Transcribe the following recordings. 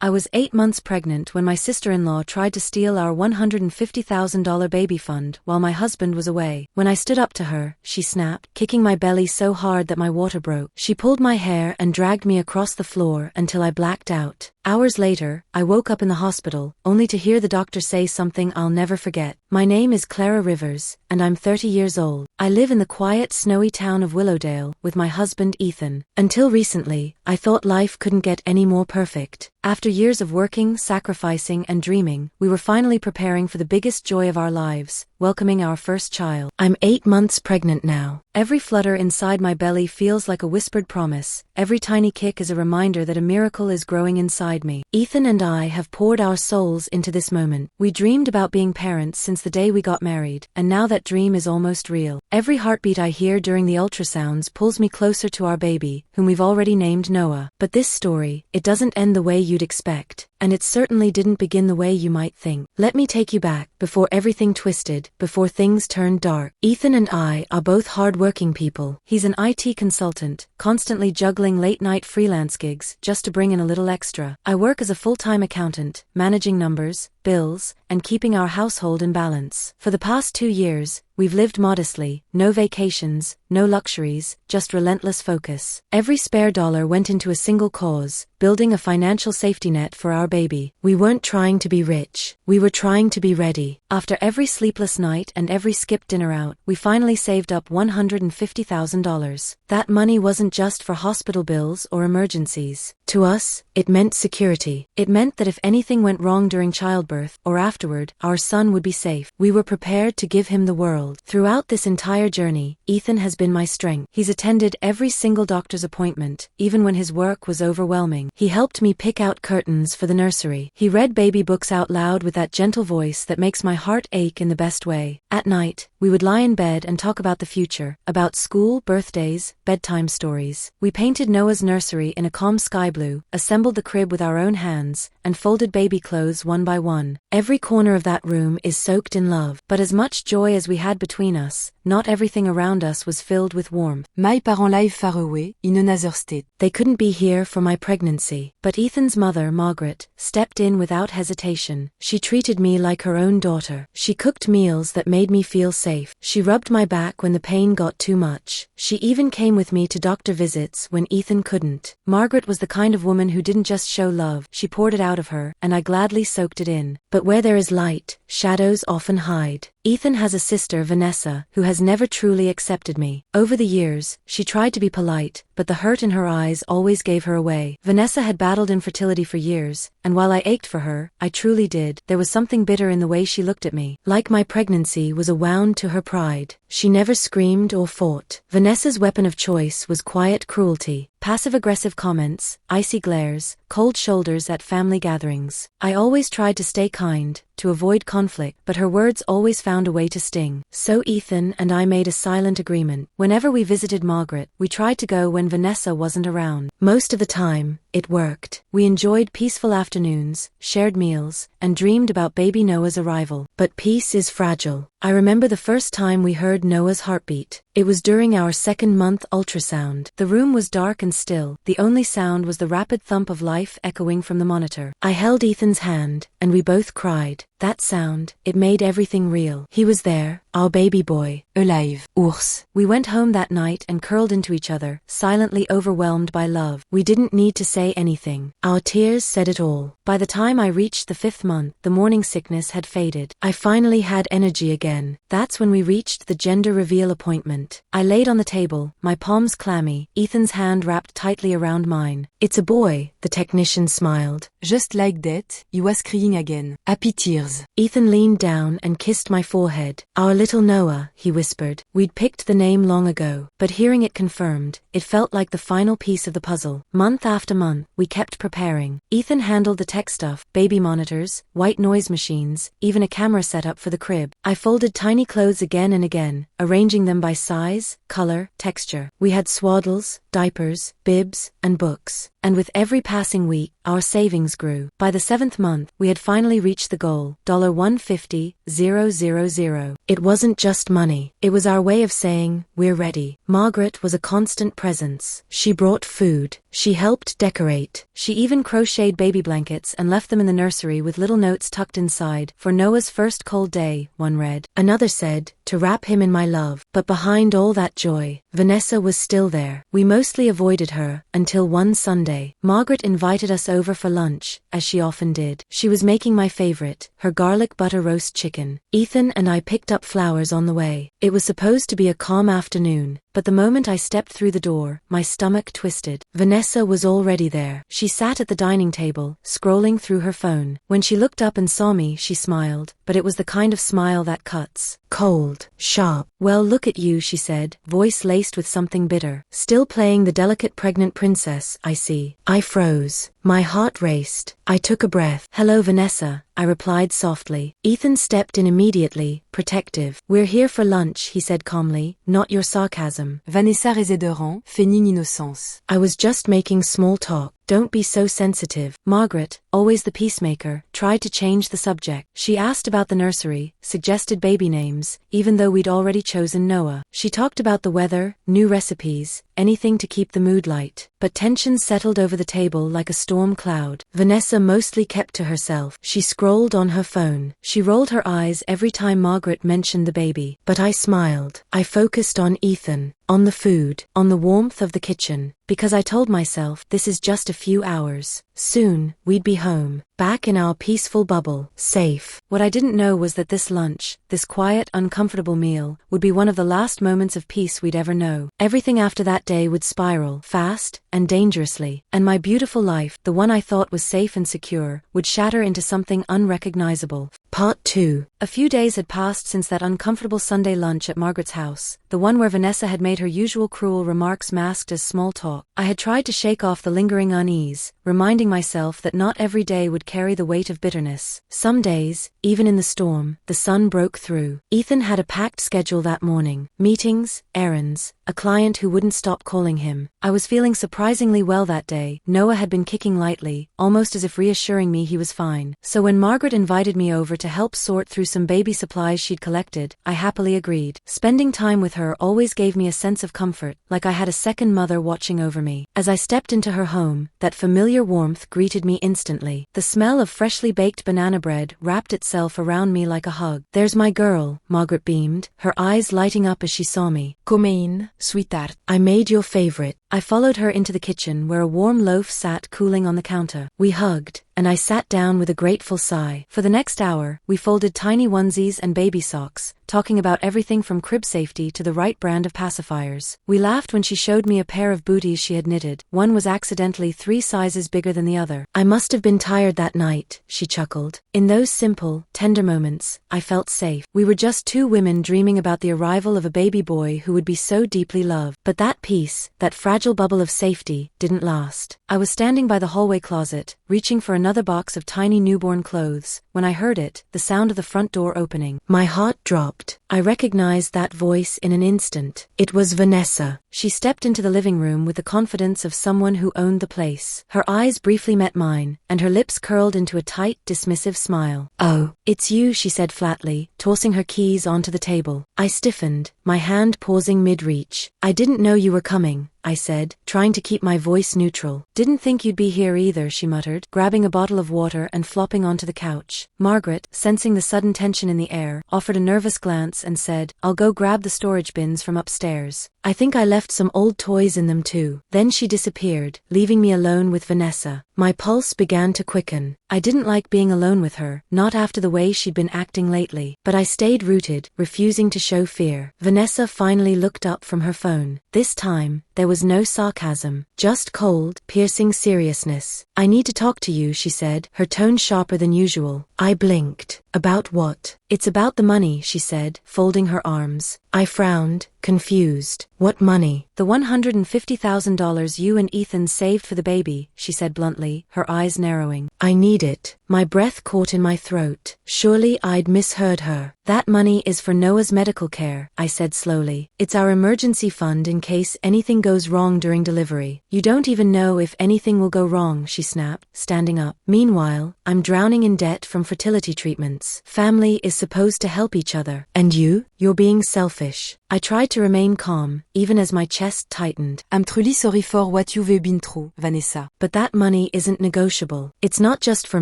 I was 8 months pregnant when my sister-in-law tried to steal our $150,000 baby fund while my husband was away. When I stood up to her, she snapped, kicking my belly so hard that my water broke. She pulled my hair and dragged me across the floor until I blacked out. Hours later, I woke up in the hospital, only to hear the doctor say something I'll never forget. My name is Clara Rivers, and I'm 30 years old. I live in the quiet, snowy town of Willowdale with my husband Ethan. Until recently, I thought life couldn't get any more perfect. After years of working, sacrificing, and dreaming, we were finally preparing for the biggest joy of our lives, welcoming our first child. I'm 8 months pregnant now. Every flutter inside my belly feels like a whispered promise. Every tiny kick is a reminder that a miracle is growing inside me. Ethan and I have poured our souls into this moment. We dreamed about being parents since the day we got married, and now that dream is almost real. Every heartbeat I hear during the ultrasounds pulls me closer to our baby, whom we've already named Noah. But this story, it doesn't end the way you'd expect. And it certainly didn't begin the way you might think. Let me take you back, before everything twisted, before things turned dark. Ethan and I are both hard-working people. He's an IT consultant, constantly juggling late-night freelance gigs just to bring in a little extra. I work as a full-time accountant, managing numbers, bills, and keeping our household in balance. For the past 2 years, we've lived modestly, no vacations, no luxuries, just relentless focus. Every spare dollar went into a single cause, building a financial safety net for our baby. We weren't trying to be rich. We were trying to be ready. After every sleepless night and every skipped dinner out, we finally saved up $150,000. That money wasn't just for hospital bills or emergencies. To us, it meant security. It meant that if anything went wrong during childbirth or afterward, our son would be safe. We were prepared to give him the world. Throughout this entire journey, Ethan has been my strength. He's attended every single doctor's appointment, even when his work was overwhelming. He helped me pick out curtains for the nursery. He read baby books out loud with that gentle voice that makes my heart ache in the best way. At night, we would lie in bed and talk about the future, about school, birthdays, bedtime stories. We painted Noah's nursery in a calm sky blue, assembled the crib with our own hands, and folded baby clothes one by one. Every corner of that room is soaked in love. But as much joy as we had between us, not everything around us was filled with warmth. My parents live far away, in another state. They couldn't be here for my pregnancy. But Ethan's mother, Margaret, stepped in without hesitation. She treated me like her own daughter. She cooked meals that made me feel safe. She rubbed my back when the pain got too much. She even came with me to doctor visits when Ethan couldn't. Margaret was the kind of woman who didn't just show love, she poured it out of her, and I gladly soaked it in. But where there is light, shadows often hide. Ethan has a sister, Vanessa, who has never truly accepted me. Over the years, she tried to be polite, but the hurt in her eyes always gave her away. Vanessa had battled infertility for years, and while I ached for her, I truly did. There was something bitter in the way she looked at me. Like my pregnancy was a wound to her pride. She never screamed or fought. Vanessa's weapon of choice was quiet cruelty. Passive-aggressive comments, icy glares, cold shoulders at family gatherings. I always tried to stay kind, to avoid conflict, but her words always found a way to sting. So Ethan and I made a silent agreement. Whenever we visited Margaret, we tried to go when Vanessa wasn't around. Most of the time, it worked. We enjoyed peaceful afternoons, shared meals, and dreamed about baby Noah's arrival. But peace is fragile. I remember the first time we heard Noah's heartbeat. It was during our second-month ultrasound. The room was dark and still. The only sound was the rapid thump of life echoing from the monitor. I held Ethan's hand, and we both cried. That sound, it made everything real. He was there, our baby boy, Alive. Ours. We went home that night and curled into each other, silently overwhelmed by love. We didn't need to say anything. Our tears said it all. By the time I reached the 5th month, the morning sickness had faded. I finally had energy again. That's when we reached the gender reveal appointment. I laid on the table, my palms clammy, Ethan's hand wrapped tightly around mine. It's a boy, the technician smiled. Just like that, he was crying again. Happy tears. Ethan leaned down and kissed my forehead. Our little Noah, he whispered. We'd picked the name long ago, but hearing it confirmed, it felt like the final piece of the puzzle. Month after month, we kept preparing. Ethan handled the tech stuff, baby monitors, white noise machines, even a camera setup for the crib. I folded tiny clothes again and again, arranging them by size, color, texture. We had swaddles, diapers, bibs, and books. And with every passing week, our savings grew. By the 7th month, we had finally reached the goal, $150,000. It wasn't just money. It was our way of saying, we're ready. Margaret was a constant presence. She brought food. She helped decorate. She even crocheted baby blankets and left them in the nursery with little notes tucked inside. For Noah's first cold day, one read. Another said, to wrap him in my love. But behind all that joy, Vanessa was still there. We mostly avoided her, until one Sunday. Margaret invited us over for lunch, as she often did. She was making my favorite, her garlic butter roast chicken. Ethan and I picked up flowers on the way. It was supposed to be a calm afternoon, but the moment I stepped through the door, my stomach twisted. Vanessa was already there. She sat at the dining table, scrolling through her phone. When she looked up and saw me, she smiled, but it was the kind of smile that cuts. Cold, sharp. Well, look at you, she said, voice laced with something bitter. Still playing the delicate pregnant princess, I see. I froze. My heart raced. I took a breath. Hello, Vanessa, I replied softly. Ethan stepped in immediately, protective. We're here for lunch, he said calmly, not your sarcasm. Vanessa Rézéderand, feigning innocence. I was just making small talk. Don't be so sensitive. Margaret, always the peacemaker, tried to change the subject. She asked about the nursery, suggested baby names, even though we'd already chosen Noah. She talked about the weather, new recipes, anything to keep the mood light. But tension settled over the table like a storm cloud. Vanessa mostly kept to herself. She scrolled on her phone. She rolled her eyes every time Margaret mentioned the baby. But I smiled. I focused on Ethan, on the food, on the warmth of the kitchen, because I told myself this is just a few hours. Soon, we'd be home, back in our peaceful bubble, safe. What I didn't know was that this lunch, this quiet, uncomfortable meal, would be one of the last moments of peace we'd ever know. Everything after that day would spiral, fast and dangerously, and my beautiful life, the one I thought was safe and secure, would shatter into something unrecognizable. Part 2. A few days had passed since that uncomfortable Sunday lunch at Margaret's house, the one where Vanessa had made her usual cruel remarks masked as small talk. I had tried to shake off the lingering unease, reminding myself that not every day would carry the weight of bitterness. Some days, even in the storm, the sun broke through. Ethan had a packed schedule that morning. Meetings, errands, a client who wouldn't stop calling him. I was feeling surprisingly well that day. Noah had been kicking lightly, almost as if reassuring me he was fine. So when Margaret invited me over to help sort through some baby supplies she'd collected, I happily agreed. Spending time with her always gave me a sense of comfort, like I had a second mother watching over me. As I stepped into her home, that familiar warmth greeted me instantly. The smell of freshly baked banana bread wrapped itself around me like a hug. There's my girl, Margaret beamed, her eyes lighting up as she saw me. Come in, sweetheart. I made your favorite. I followed her into the kitchen where a warm loaf sat cooling on the counter. We hugged, and I sat down with a grateful sigh. For the next hour, we folded tiny onesies and baby socks, talking about everything from crib safety to the right brand of pacifiers. We laughed when she showed me a pair of booties she had knitted. One was accidentally 3 sizes bigger than the other. I must have been tired that night, she chuckled. In those simple, tender moments, I felt safe. We were just 2 women dreaming about the arrival of a baby boy who would be so deeply loved. But that peace, that fragile bubble of safety, didn't last. I was standing by the hallway closet, reaching for another box of tiny newborn clothes, when I heard it, the sound of the front door opening. My heart dropped. I recognized that voice in an instant. It was Vanessa. She stepped into the living room with the confidence of someone who owned the place. Her eyes briefly met mine, and her lips curled into a tight, dismissive smile. Oh, it's you, she said flatly, tossing her keys onto the table. I stiffened, my hand pausing mid-reach. I didn't know you were coming, I said, trying to keep my voice neutral. Didn't think you'd be here either, she muttered, grabbing a bottle of water and flopping onto the couch. Margaret, sensing the sudden tension in the air, offered a nervous glance and said, I'll go grab the storage bins from upstairs. I think I left some old toys in them too. Then she disappeared, leaving me alone with Vanessa. My pulse began to quicken. I didn't like being alone with her, not after the way she'd been acting lately. But I stayed rooted, refusing to show fear. Vanessa finally looked up from her phone. This time, there was no sarcasm, just cold, piercing seriousness. I need to talk to you, she said, her tone sharper than usual. I blinked. About what? It's about the money, she said, folding her arms. I frowned, confused. What money? The $150,000 you and Ethan saved for the baby, she said bluntly, her eyes narrowing. I need it. My breath caught in my throat. Surely I'd misheard her. That money is for Noah's medical care, I said slowly. It's our emergency fund in case anything goes wrong during delivery. You don't even know if anything will go wrong, she snapped, standing up. Meanwhile, I'm drowning in debt from fertility treatments. Family is supposed to help each other. And you're being selfish. I tried to remain calm, even as my chest tightened. I'm truly sorry for what you've been through, Vanessa. But that money isn't negotiable. It's not just for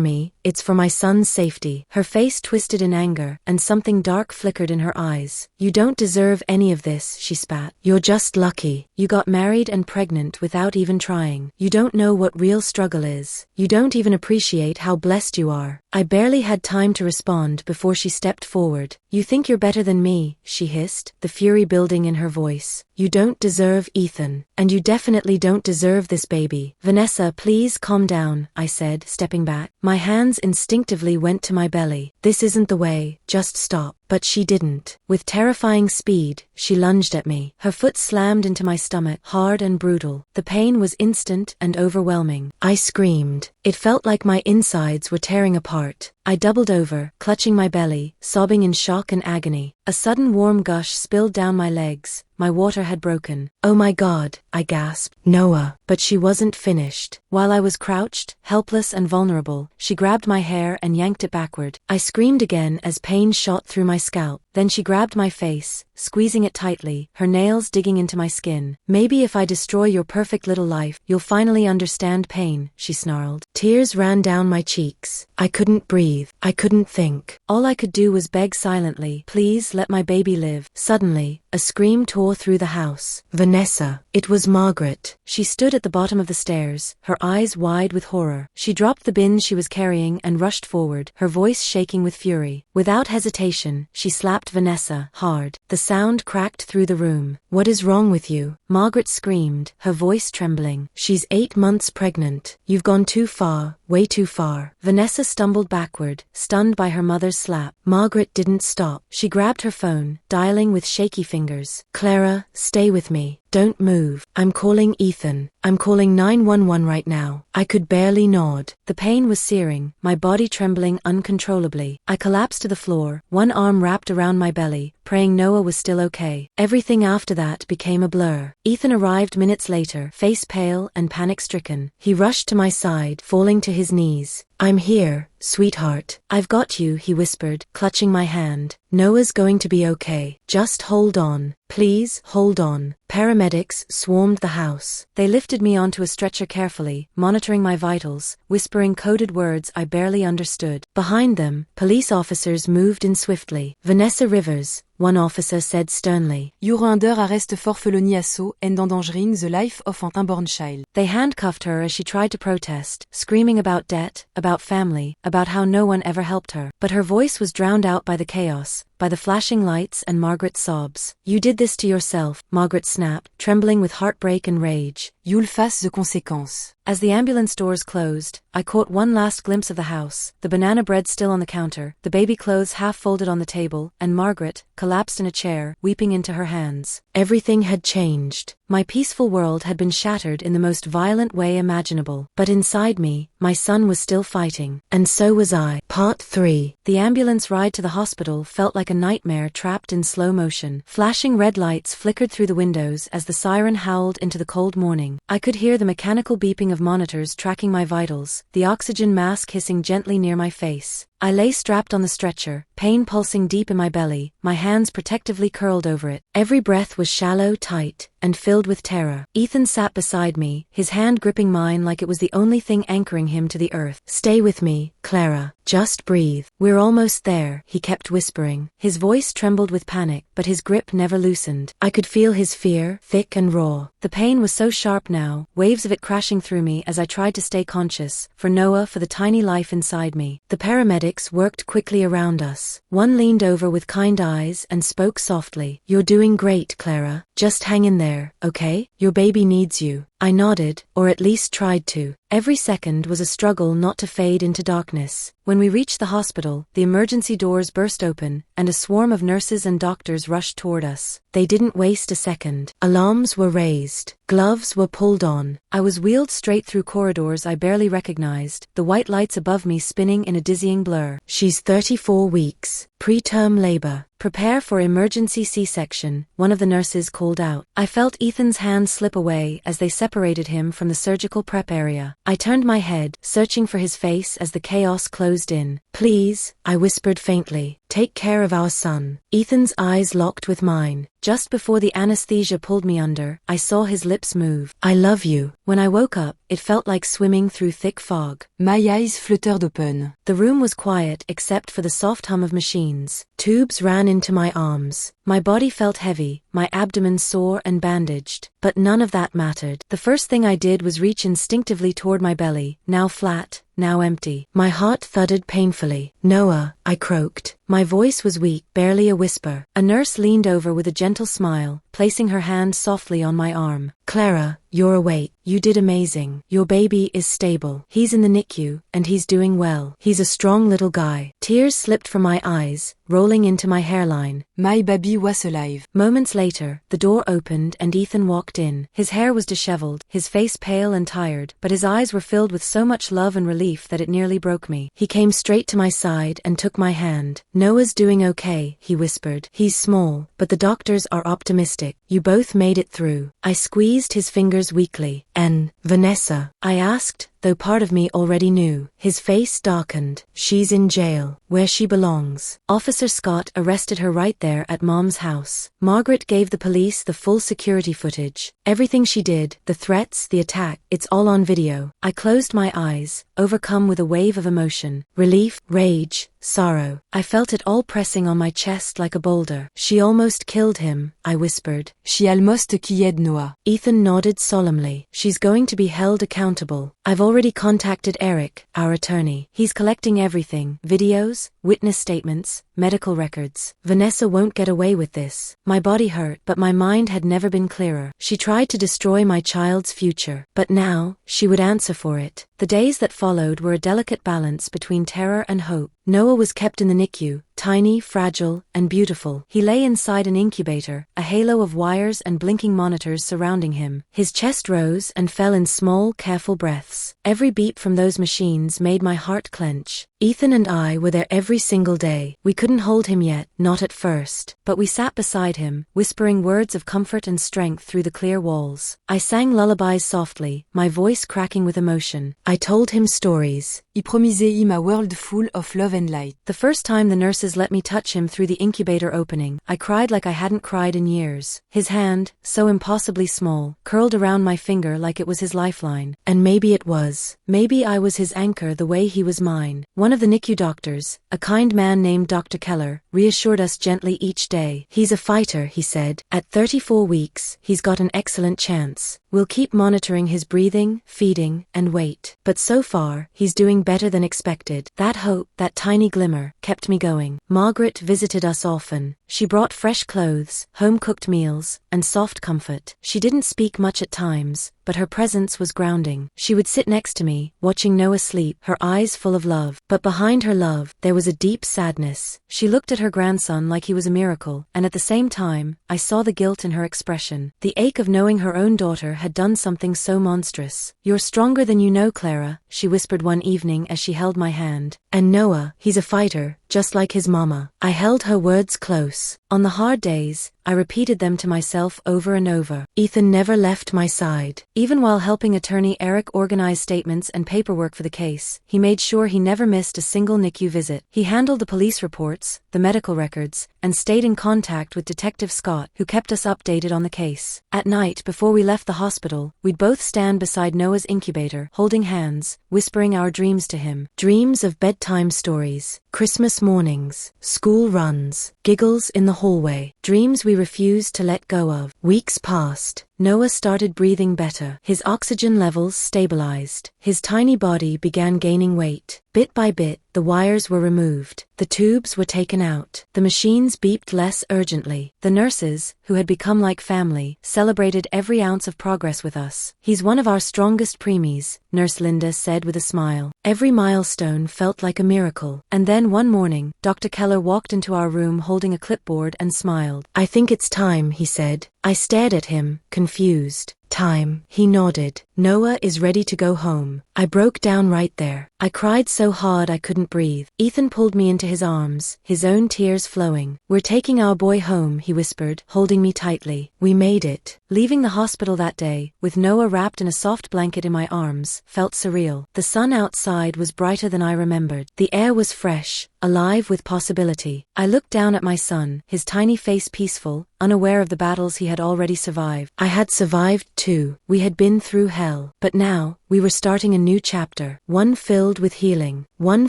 me, it's for my son's safety. Her face twisted in anger, and something dark flickered in her eyes. You don't deserve any of this, she spat. You're just lucky. You got married and pregnant without even trying. You don't know what real struggle is. You don't even appreciate how blessed you are. I barely had time to respond before she stepped forward. You think you're better than me, she hissed, the fury building in her voice. You don't deserve Ethan. And you definitely don't deserve this baby. Vanessa, please calm down, I said, stepping back. My hands instinctively went to my belly. This isn't the way, just stop. But she didn't. With terrifying speed, she lunged at me. Her foot slammed into my stomach, hard and brutal. The pain was instant and overwhelming. I screamed. It felt like my insides were tearing apart. I doubled over, clutching my belly, sobbing in shock and agony. A sudden warm gush spilled down my legs. My water had broken. Oh my God, I gasped. Noah. But she wasn't finished. While I was crouched, helpless and vulnerable, she grabbed my hair and yanked it backward. I screamed again as pain shot through my scalp. Then she grabbed my face, squeezing it tightly, her nails digging into my skin. Maybe if I destroy your perfect little life, you'll finally understand pain, she snarled. Tears ran down my cheeks. I couldn't breathe. I couldn't think. All I could do was beg silently, please let my baby live. Suddenly, a scream tore through the house. Vanessa. It was Margaret. She stood at the bottom of the stairs, her eyes wide with horror. She dropped the bin she was carrying and rushed forward, her voice shaking with fury. Without hesitation, she slapped Vanessa hard. The sound cracked through the room. What is wrong with you? Margaret screamed, her voice trembling. She's 8 months pregnant. You've gone too far, way too far. Vanessa stumbled backward, stunned by her mother's slap. Margaret didn't stop. She grabbed her phone, dialing with shaky fingers. Clara, stay with me. Don't move. I'm calling Ethan. I'm calling 911 right now. I could barely nod. The pain was searing, my body trembling uncontrollably. I collapsed to the floor, one arm wrapped around my belly, praying Noah was still okay. Everything after that became a blur. Ethan arrived minutes later, face pale and panic-stricken. He rushed to my side, falling to his knees. I'm here, sweetheart. I've got you, he whispered, clutching my hand. Noah's going to be okay. Just hold on. Please, hold on. Paramedics swarmed the house. They lifted me onto a stretcher carefully, monitoring my vitals, whispering coded words I barely understood. Behind them, police officers moved in swiftly. Vanessa Rivers, one officer said sternly. Jurender arreste for felony assault and endangering the life of an unborn child. They handcuffed her as she tried to protest, screaming about debt, about family, about how no one ever helped her. But her voice was drowned out by the chaos, by the flashing lights and Margaret's sobs. You did this to yourself, Margaret snapped, trembling with heartbreak and rage. You'll face the conséquences. As the ambulance doors closed, I caught one last glimpse of the house, the banana bread still on the counter, the baby clothes half folded on the table, and Margaret, collapsed in a chair, weeping into her hands. Everything had changed. My peaceful world had been shattered in the most violent way imaginable. But inside me, my son was still fighting. And so was I. Part 3. The ambulance ride to the hospital felt like a nightmare trapped in slow motion. Flashing red lights flickered through the windows as the siren howled into the cold morning. I could hear the mechanical beeping of monitors tracking my vitals, the oxygen mask hissing gently near my face. I lay strapped on the stretcher, pain pulsing deep in my belly, my hands protectively curled over it. Every breath was shallow, tight, and filled with terror. Ethan sat beside me, his hand gripping mine like it was the only thing anchoring him to the earth. Stay with me, Clara. Just breathe. We're almost there, he kept whispering. His voice trembled with panic, but his grip never loosened. I could feel his fear, thick and raw. The pain was so sharp now, waves of it crashing through me as I tried to stay conscious, for Noah, for the tiny life inside me. The paramedics worked quickly around us. One leaned over with kind eyes and spoke softly. You're doing great, Clara. Just hang in there, okay? Your baby needs you. I nodded, or at least tried to. Every second was a struggle not to fade into darkness. When we reached the hospital, the emergency doors burst open, and a swarm of nurses and doctors rushed toward us. They didn't waste a second. Alarms were raised. Gloves were pulled on. I was wheeled straight through corridors I barely recognized, the white lights above me spinning in a dizzying blur. She's 34 weeks. Preterm labor. Prepare for emergency C-section, one of the nurses called out. I felt Ethan's hand slip away as they separated him from the surgical prep area. I turned my head, searching for his face as the chaos closed in. Please, I whispered faintly, take care of our son. Ethan's eyes locked with mine. Just before the anesthesia pulled me under, I saw his lips move. I love you. When I woke up, it felt like swimming through thick fog. My eyes fluttered open. The room was quiet except for the soft hum of machines. Tubes ran into my arms. My body felt heavy, my abdomen sore and bandaged. But none of that mattered. The first thing I did was reach instinctively toward my belly, now flat, now empty. My heart thudded painfully. Noah, I croaked. My voice was weak, barely a whisper. A nurse leaned over with a gentle smile, placing her hand softly on my arm. Clara, you're awake. You did amazing. Your baby is stable. He's in the NICU, and he's doing well. He's a strong little guy. Tears slipped from my eyes, rolling into my hairline. My baby was alive. Moments later, the door opened and Ethan walked in. His hair was disheveled, his face pale and tired, but his eyes were filled with so much love and relief that it nearly broke me. He came straight to my side and took my hand. Noah's doing okay, he whispered. He's small, but the doctors are optimistic. You both made it through. I squeezed his fingers weakly. And Vanessa? I asked, though part of me already knew. His face darkened. She's in jail, where she belongs. Officer Scott arrested her right there at Mom's house. Margaret gave the police the full security footage. Everything she did, the threats, the attack, it's all on video. I closed my eyes, overcome with a wave of emotion. Relief, rage, sorrow. I felt it all pressing on my chest like a boulder. She almost killed him, I whispered. She almost killed Noah. Ethan nodded solemnly. She's going to be held accountable. I've already contacted Eric, our attorney. He's collecting everything. Videos, witness statements, medical records. Vanessa won't get away with this. My body hurt, but my mind had never been clearer. She tried to destroy my child's future. But now, she would answer for it. The days that followed were a delicate balance between terror and hope. Noah was kept in the NICU, tiny, fragile, and beautiful. He lay inside an incubator, a halo of wires and blinking monitors surrounding him. His chest rose and fell in small, careful breaths. Every beep from those machines made my heart clench. Ethan and I were there every single day. We couldn't hold him yet, not at first. But we sat beside him, whispering words of comfort and strength through the clear walls. I sang lullabies softly, my voice cracking with emotion. I told him stories. I promised him a world full of love and light. The first time the nurses let me touch him through the incubator opening, I cried like I hadn't cried in years. His hand, so impossibly small, curled around my finger like it was his lifeline. And maybe it was. Maybe I was his anchor the way he was mine. One of the NICU doctors, a kind man named Dr. Keller, reassured us gently each day. He's a fighter, he said. At 34 weeks, he's got an excellent chance. We'll keep monitoring his breathing, feeding, and weight. But so far, he's doing better than expected. That hope, that tiny glimmer, kept me going. Margaret visited us often. She brought fresh clothes, home-cooked meals, and soft comfort. She didn't speak much at times, but her presence was grounding. She would sit next to me, watching Noah sleep, her eyes full of love. But behind her love, there was a deep sadness. She looked at her grandson like he was a miracle, and at the same time, I saw the guilt in her expression. The ache of knowing her own daughter had done something so monstrous. You're stronger than you know, Clara, she whispered one evening as she held my hand. And Noah, he's a fighter, just like his mama. I held her words close. On the hard days, I repeated them to myself over and over. Ethan never left my side. Even while helping attorney Eric organize statements and paperwork for the case, he made sure he never missed a single NICU visit. He handled the police reports, the medical records, and stayed in contact with Detective Scott, who kept us updated on the case. At night, before we left the hospital, we'd both stand beside Noah's incubator, holding hands, whispering our dreams to him. Dreams of bedtime stories, Christmas mornings, school runs, giggles in the hallway, dreams we refused to let go of. Weeks passed. Noah started breathing better. His oxygen levels stabilized. His tiny body began gaining weight. Bit by bit, the wires were removed. The tubes were taken out. The machines beeped less urgently. The nurses, who had become like family, celebrated every ounce of progress with us. "He's one of our strongest preemies," Nurse Linda said with a smile. Every milestone felt like a miracle. And then one morning, Dr. Keller walked into our room holding a clipboard and smiled. "I think it's time," he said. I stared at him, confused. "Time," he nodded. "Noah is ready to go home." I broke down right there. I cried so hard I couldn't breathe. Ethan pulled me into his arms, his own tears flowing. "We're taking our boy home," he whispered, holding me tightly. We made it. Leaving the hospital that day, with Noah wrapped in a soft blanket in my arms, felt surreal. The sun outside was brighter than I remembered. The air was fresh, alive with possibility. I looked down at my son, his tiny face peaceful, unaware of the battles he had already survived. I had survived too. We had been through hell. But now, we were starting a new chapter. One filled with healing. One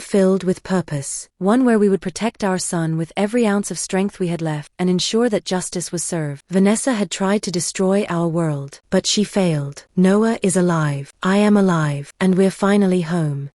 filled with purpose. One where we would protect our son with every ounce of strength we had left and ensure that justice was served. Vanessa had tried to destroy our world, but she failed. Noah is alive. I am alive. And we're finally home.